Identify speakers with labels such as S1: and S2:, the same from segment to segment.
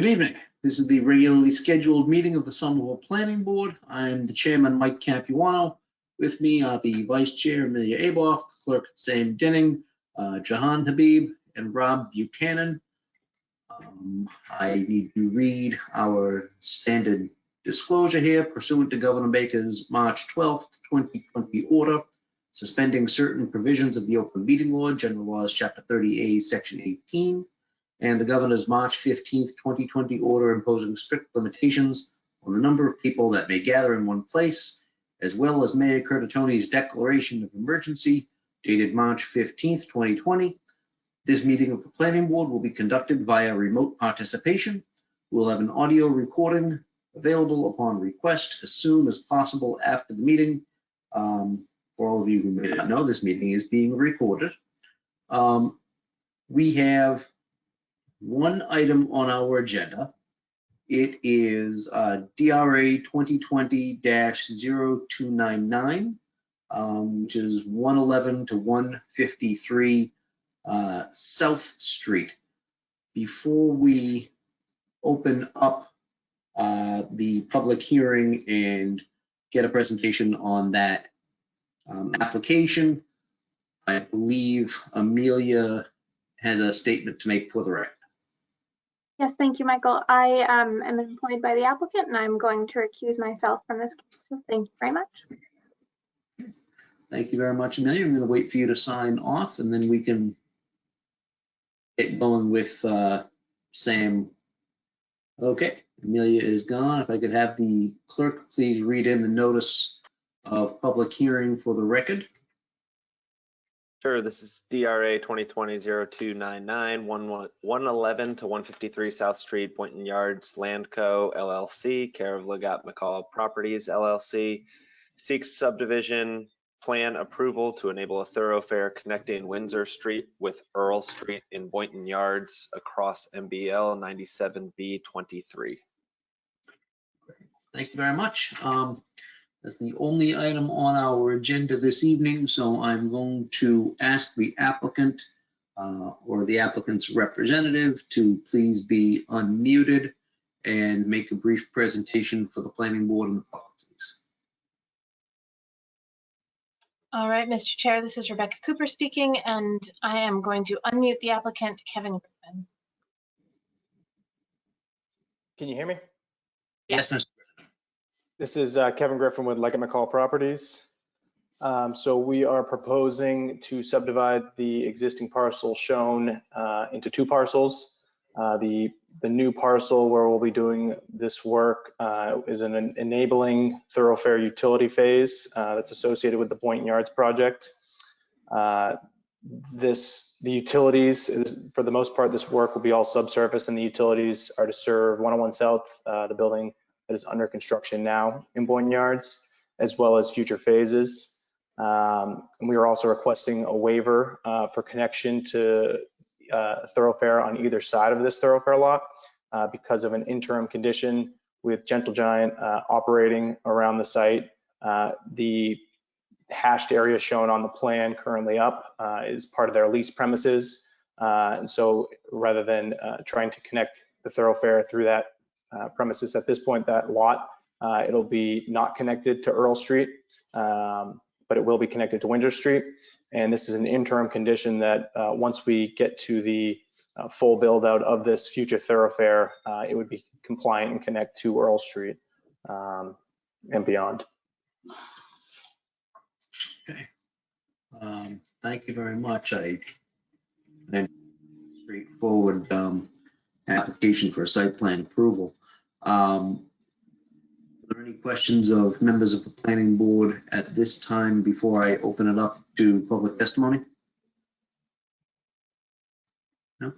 S1: Good evening. This is the regularly scheduled meeting of the Somerville Planning Board. I'm the chairman, Mike Capuano. With me are the vice chair, Amelia Aboff, clerk Sam Denning, Jahan Habib, and Rob Buchanan. I need to read our standard disclosure here pursuant to Governor Baker's March 12th, 2020 order, suspending certain provisions of the Open Meeting Law, General Laws, Chapter 30A, Section 18, and the Governor's March 15th, 2020 order imposing strict limitations on the number of people that may gather in one place, as well as Mayor Curtatoni's declaration of emergency dated March 15th, 2020. This meeting of the Planning Board will be conducted via remote participation. We'll have an audio recording available upon request as soon as possible after the meeting. For all of you who may not know, this meeting is being recorded. We have one item on our agenda. It is DRA 2020-0299, which is 111 to 153 South Street. Before we open up the public hearing and get a presentation on that application, I believe Amelia has a statement to make for the record.
S2: Yes, thank you, Michael. I am employed by the applicant and I'm going to recuse myself from this case. So thank you very much.
S1: Thank you very much, Amelia. I'm going to wait for you to sign off and then we can get going with Sam. Okay, Amelia is gone. If I could have the clerk please read in the notice of public hearing for the record.
S3: Sure, this is DRA 2020-0299, 111 to 153 South Street, Boynton Yards, Land Co. LLC, care of Legat McCall Properties LLC, seeks subdivision plan approval to enable a thoroughfare connecting Windsor Street with Earl Street in Boynton Yards across MBL 97B23.
S1: Thank you very much. That's the only item on our agenda this evening, so I'm going to ask the applicant or the applicant's representative to please be unmuted and make a brief presentation for the planning board and the public, please.
S4: All right, Mr. Chair, this is Rebecca Cooper speaking, and I am going to unmute the applicant, Kevin Griffin.
S5: Can you hear me?
S1: Yes, Mr.
S5: This is Kevin Griffin with Legat McCall Properties. So we are proposing to subdivide the existing parcel shown into two parcels. The new parcel where we'll be doing this work is an enabling thoroughfare utility phase that's associated with the Boynton Yards project. The utilities, for the most part, this work will be all subsurface, and the utilities are to serve 101 South, the building that is under construction now in Boynton Yards, as well as future phases. And we are also requesting a waiver for connection to thoroughfare on either side of this thoroughfare lot because of an interim condition with Gentle Giant operating around the site. The hashed area shown on the plan currently up is part of their lease premises. And so rather than trying to connect the thoroughfare through that premises at this point, that lot, it'll be not connected to Earl Street, but it will be connected to Windsor Street. And this is an interim condition that once we get to the full build out of this future thoroughfare, it would be compliant and connect to Earl Street and beyond.
S1: Okay. Thank you very much. Straightforward application for site plan approval. Are there any questions of members of the planning board at this time before I open it up to public testimony? No?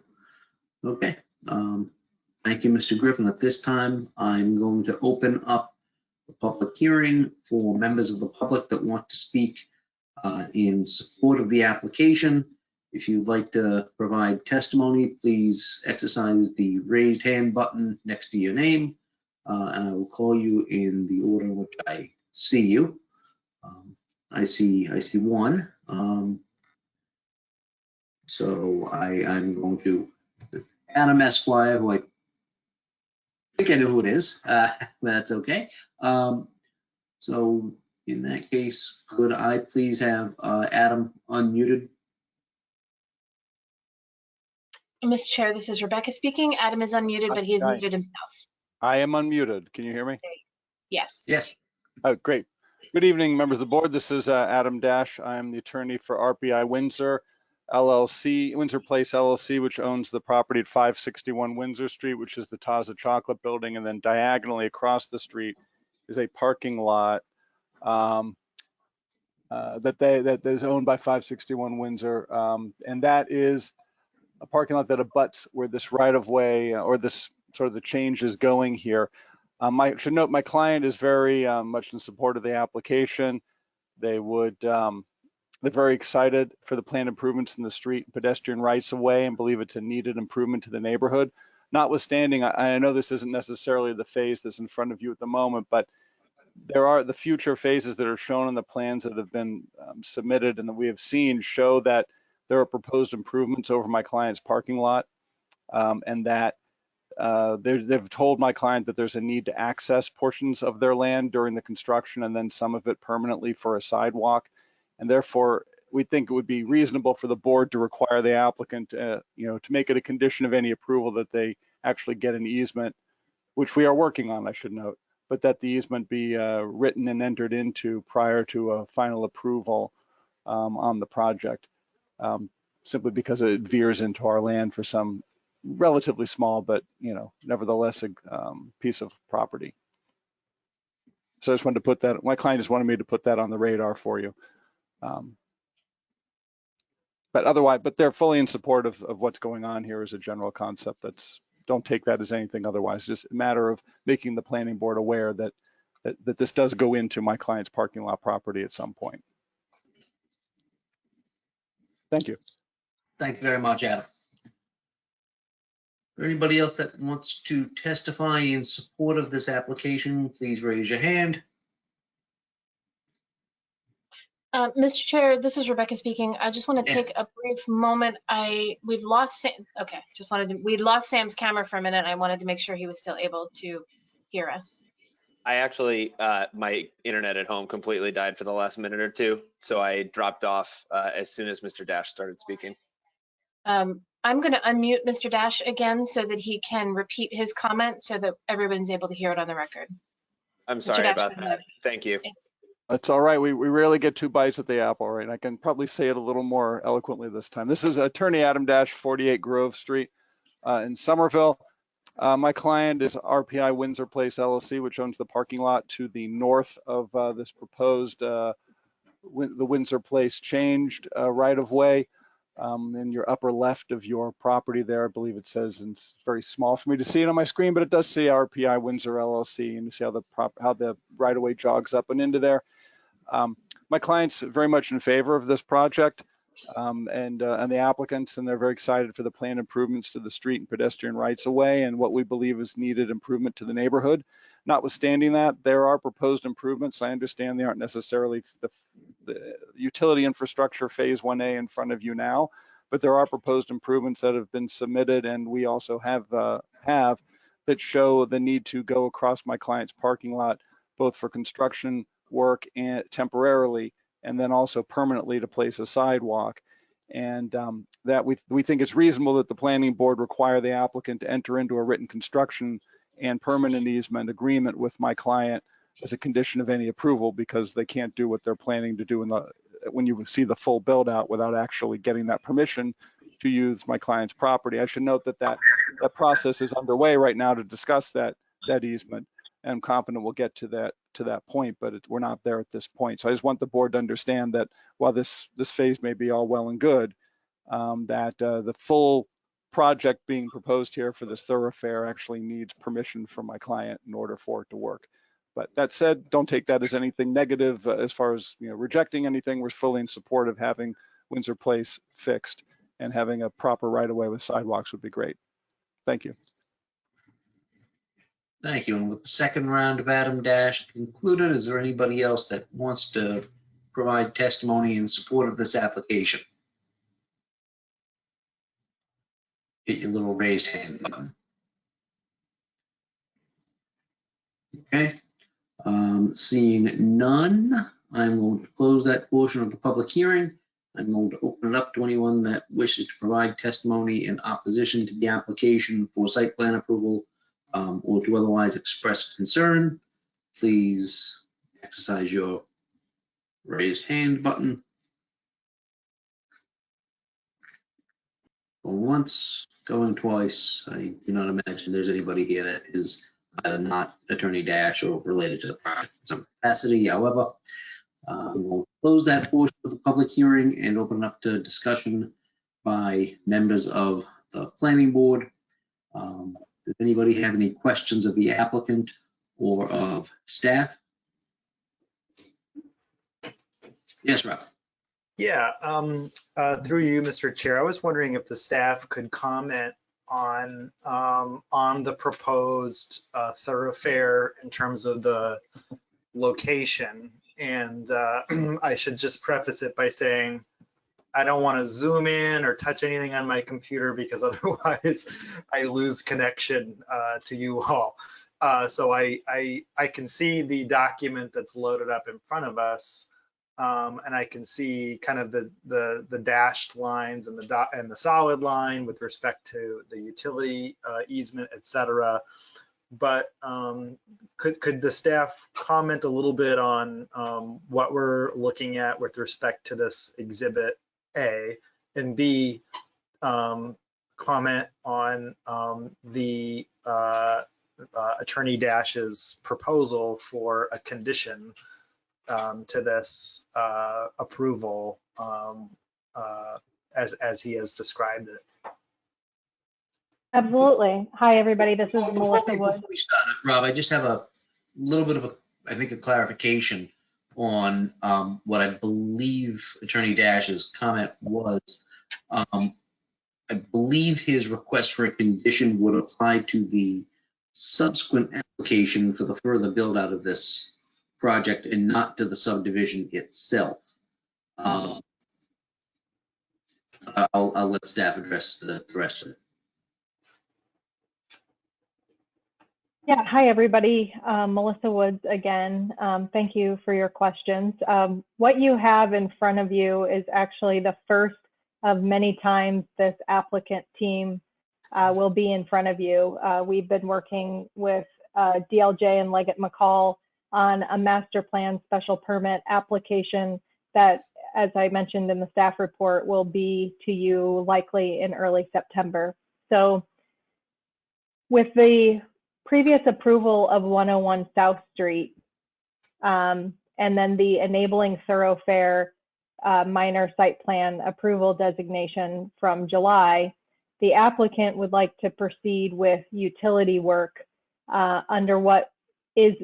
S1: Okay. Thank you, Mr. Griffin. At this time, I'm going to open up the public hearing for members of the public that want to speak in support of the application. If you'd like to provide testimony, please exercise the raised hand button next to your name, and I will call you in the order in which I see you. I see one. So I'm going to Adam Esquire, who I think I know who it is. That's okay. So in that case, could I please have Adam unmuted?
S4: Mr. Chair, this is Rebecca speaking. Adam is unmuted, but he has
S6: Hi.
S4: muted himself.
S6: I am unmuted. Can you hear me?
S4: Yes.
S1: Yes.
S6: Oh, great. Good evening, members of the board. This is Adam Dash. I am the attorney for RPI Windsor LLC, Windsor Place LLC, which owns the property at 561 Windsor Street, which is the Taza Chocolate Building, and then diagonally across the street is a parking lot that is owned by 561 Windsor, and that is a parking lot that abuts where this right-of-way or this sort of the change is going here. I should note my client is very much in support of the application. They're very excited for the planned improvements in the street pedestrian rights of way and believe it's a needed improvement to the neighborhood. Notwithstanding, I know this isn't necessarily the phase that's in front of you at the moment, but there are the future phases that are shown in the plans that have been submitted and that we have seen show that there are proposed improvements over my client's parking lot, and that they've told my client that there's a need to access portions of their land during the construction and then some of it permanently for a sidewalk. And therefore, we think it would be reasonable for the board to require the applicant, to make it a condition of any approval that they actually get an easement, which we are working on, I should note, but that the easement be written and entered into prior to a final approval on the project, simply because it veers into our land for some relatively small, but nevertheless a piece of property. So I just wanted to put that, my client just wanted me to put that on the radar for you. But otherwise, they're fully in support of what's going on here as a general concept. Don't take that as anything otherwise, just a matter of making the planning board aware that this does go into my client's parking lot property at some point. Thank you.
S1: Thank you very much, Adam. For anybody else that wants to testify in support of this application, please raise your hand.
S4: Mr. Chair, this is Rebecca speaking. I just want to
S1: Yes.
S4: take a brief moment. We lost Sam's camera for a minute. I wanted to make sure he was still able to hear us.
S3: I actually, my internet at home completely died for the last minute or two, so I dropped off as soon as Mr. Dash started speaking.
S4: I'm going to unmute Mr. Dash again so that he can repeat his comment so that everyone's able to hear it on the record.
S3: I'm
S4: Mr.
S3: sorry
S4: Dash,
S3: about
S4: go ahead.
S3: that. Thank you.
S6: That's all right. We rarely get two bites at the apple, right? I can probably say it a little more eloquently this time. This is Attorney Adam Dash, 48 Grove Street in Somerville. My client is RPI Windsor Place LLC, which owns the parking lot to the north of this proposed the Windsor Place changed right of way. In your upper left of your property there, I believe it says, and it's very small for me to see it on my screen, but it does say RPI Windsor LLC, and you see how the right of way jogs up and into there. My client's very much in favor of this project and the applicants, and they're very excited for the planned improvements to the street and pedestrian rights of way and what we believe is needed improvement to the neighborhood. Notwithstanding that, there are proposed improvements. I understand they aren't necessarily the utility infrastructure phase 1A in front of you now, but there are proposed improvements that have been submitted, and we also have that show the need to go across my client's parking lot, both for construction work and temporarily, and then also permanently to place a sidewalk. And that we think it's reasonable that the planning board require the applicant to enter into a written construction and permanent easement agreement with my client as a condition of any approval, because they can't do what they're planning to do when you see the full build out without actually getting that permission to use my client's property. I should note that process is underway right now to discuss that easement. And I'm confident we'll get to that point, but we're not there at this point. So I just want the board to understand that while this phase may be all well and good, that the full project being proposed here for this thoroughfare actually needs permission from my client in order for it to work. But that said, don't take that as anything negative as far as rejecting anything. We're fully in support of having Windsor Place fixed, and having a proper right-of-way with sidewalks would be great. Thank you.
S1: Thank you. And with the second round of Adam Dash concluded, is there anybody else that wants to provide testimony in support of this application? Hit your little raised hand button. Okay. Seeing none, I'm going to close that portion of the public hearing. I'm going to open it up to anyone that wishes to provide testimony in opposition to the application for site plan approval or to otherwise express concern. Please exercise your raised hand button. Going once, going twice. I do not imagine there's anybody here that is not Attorney Dash or related to the project in some capacity. However, we'll close that portion of the public hearing and open it up to discussion by members of the planning board. Does anybody have any questions of the applicant or of staff? Yes, Rob.
S7: Yeah, through you, Mr. Chair, I was wondering if the staff could comment on the proposed thoroughfare in terms of the location. And I should just preface it by saying I don't want to zoom in or touch anything on my computer because otherwise I lose connection to you all. So I can see the document that's loaded up in front of us. And I can see kind of the dashed lines and the solid line with respect to the utility easement, et cetera. But could the staff comment a little bit on what we're looking at with respect to this exhibit A, and B, comment on the Attorney Dash's proposal for a condition to this approval as he has described it.
S8: Absolutely. Hi, everybody. This is Melissa Wood.
S1: Before we start, Rob, I just have a little bit of a clarification on what I believe Attorney Dash's comment was. I believe his request for a condition would apply to the subsequent application for the further build out of this project and not to the subdivision itself. I'll let staff address the rest of it.
S8: Yeah. Hi, everybody. Melissa Woods again. Thank you for your questions. What you have in front of you is actually the first of many times this applicant team will be in front of you. We've been working with DLJ and Leggett McCall on a master plan special permit application that, as I mentioned in the staff report, will be to you likely in early September. So with the previous approval of 101 South Street, and then the enabling thoroughfare minor site plan approval designation from July, the applicant would like to proceed with utility work under what is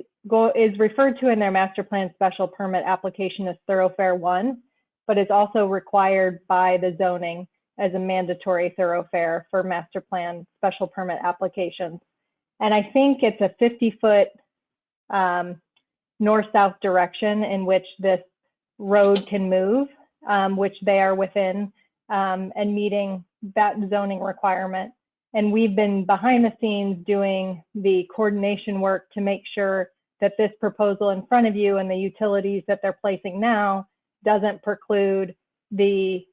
S8: referred to in their master plan special permit application as thoroughfare 1, but is also required by the zoning as a mandatory thoroughfare for master plan special permit applications. And I think it's a 50-foot north-south direction in which this road can move, which they are within and meeting that zoning requirement. And we've been behind the scenes doing the coordination work to make sure that this proposal in front of you and the utilities that they're placing now doesn't preclude the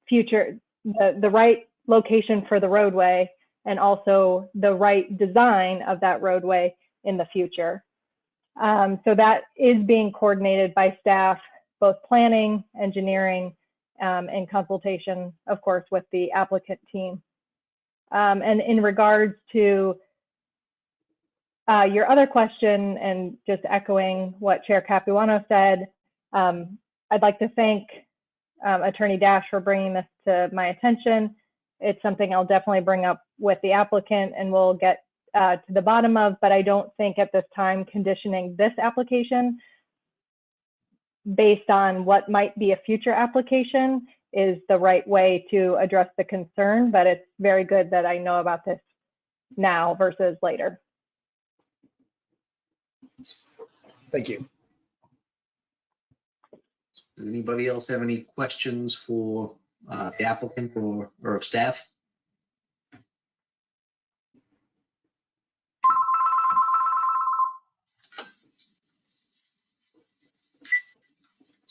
S8: future, the right location for the roadway and also the right design of that roadway in the future. So that is being coordinated by staff, both planning, engineering, and consultation, of course, with the applicant team. And in regards to your other question, and just echoing what Chair Capuano said, I'd like to thank Attorney Dash for bringing this to my attention. It's something I'll definitely bring up with the applicant and we'll get to the bottom of, but I don't think at this time conditioning this application based on what might be a future application is the right way to address the concern, but it's very good that I know about this now versus later.
S7: Thank you.
S1: Does anybody else have any questions for the applicant or of staff?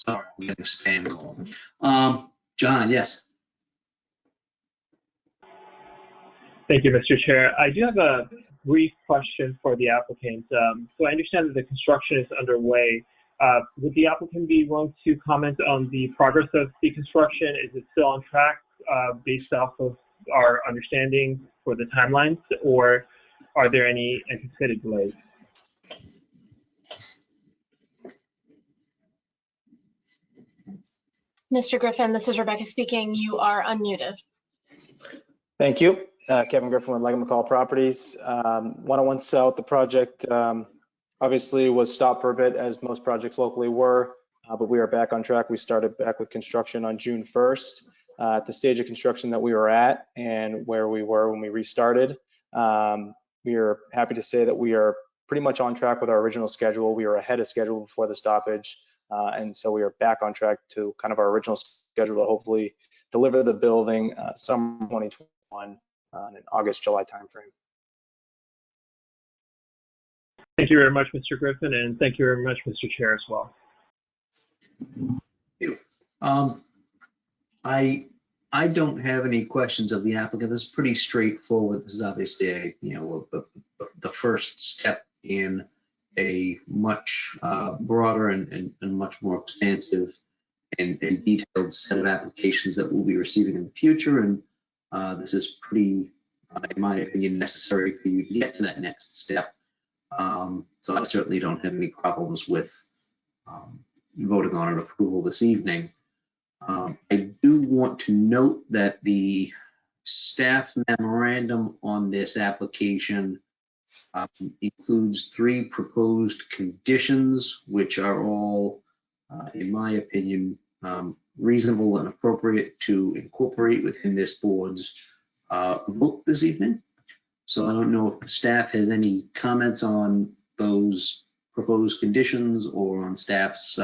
S1: Sorry, I'm getting spam call. John, yes.
S9: Thank you, Mr. Chair. I do have a brief question for the applicant. So I understand that the construction is underway. Would the applicant be willing to comment on the progress of the construction? Is it still on track based off of our understanding for the timelines, or are there any anticipated delays?
S4: Mr. Griffin, this is Rebecca speaking. You are unmuted.
S5: Thank you. Kevin Griffin with Leggett McCall Properties. 101 South, the project obviously was stopped for a bit, as most projects locally were, but we are back on track. We started back with construction on June 1st. At the stage of construction that we were at and where we were when we restarted, we are happy to say that we are pretty much on track with our original schedule. We were ahead of schedule before the stoppage, and so we are back on track to kind of our original schedule to hopefully deliver the building summer 2021 in an August, July timeframe.
S9: Thank you very much, Mr. Griffin, and thank you very much, Mr. Chair, as well.
S1: I don't have any questions of the applicant. This is pretty straightforward. This is obviously the first step in a much broader and much more expansive and detailed set of applications that we'll be receiving in the future. And this is pretty, in my opinion, necessary for you to get to that next step. So I certainly don't have any problems with voting on an approval this evening. I do want to note that the staff memorandum on this application includes 3 proposed conditions, which are all, in my opinion, reasonable and appropriate to incorporate within this board's vote this evening. So I don't know if the staff has any comments on those proposed conditions or on staff's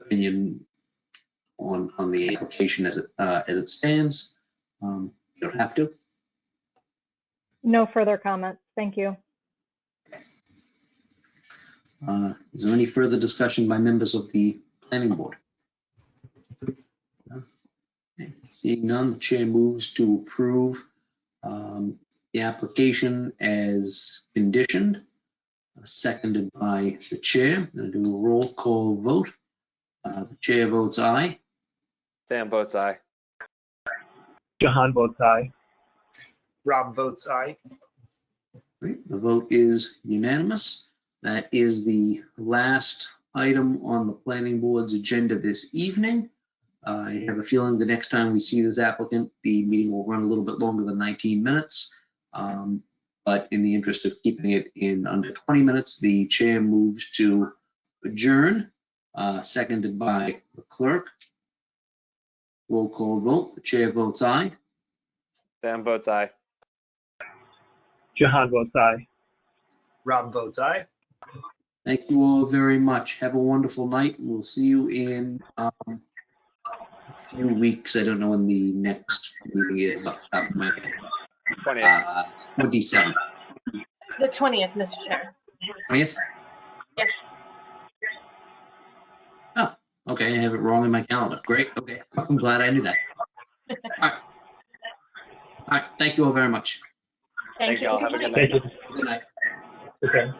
S1: opinion on the application as it stands. You don't have to.
S8: No further comments. Thank you.
S1: Is there any further discussion by members of the planning board? No? Okay. Seeing none, the chair moves to approve the application as conditioned, seconded by the chair. I'm going to do a roll call vote. The chair votes aye.
S3: Sam votes aye.
S9: Jahan votes aye.
S7: Rob votes aye.
S1: Great. The vote is unanimous. That is the last item on the planning board's agenda this evening. I have a feeling the next time we see this applicant, the meeting will run a little bit longer than 19 minutes. But in the interest of keeping it in under 20 minutes, the chair moves to adjourn, seconded by the clerk. Roll call vote. The chair votes aye.
S3: Sam votes aye.
S9: Jahan votes aye.
S7: Rob votes aye.
S1: Thank you all very much. Have a wonderful night. We'll see you in a few weeks. I don't know when the next meeting is off the top of my head.
S3: 20th.
S1: 27th.
S4: The 20th, Mr. Chair.
S1: 20th?
S4: Yes.
S1: Oh, okay. I have it wrong in my calendar. Great. Okay. I'm glad I knew that. All right. All right. Thank you all very much.
S4: Thank you.
S3: y'all. Have a good night.
S9: Thank you.
S1: Good night.
S9: Okay.